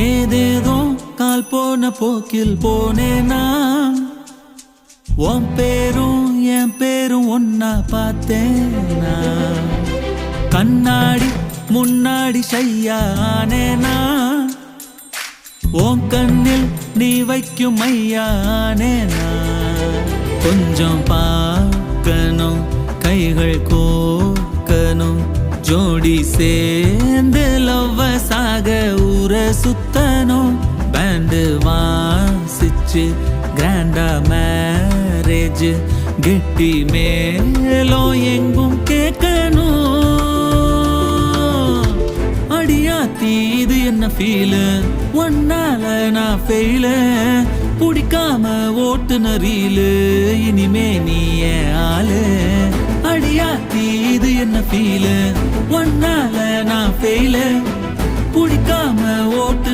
ஏதேதோ கால் போன போக்கில் போனேனா உன் பேரும் என் பேரும் ஒன்னா பார்த்தேனா கண்ணாடி முன்னாடி ஷையானேனா உன் கண்ணில் நீ வைக்கும் மையானேனா கொஞ்சம் பார்க்கணும் கைகள் கோக்கணும் ஜோடி சேர்ந்து லவ்வசாக ஊர சுத்தணும் பேண்டு வாசிச்சு கிராண்டா மேரேஜ் கெட்டி மேலும் எங்கும் கேட்கணும் அடியாத்தி இது என்ன ஃபீலு ஒன்னால நான் ஃபெயில பிடிக்காம ஓட்டுன ரீலு இனிமே நீ ஏன் ஆளு அடியாத்தி இது என்ன ஃபீலு ஒன்னால நான் ஃபெயில பிடிக்காம ஓட்டு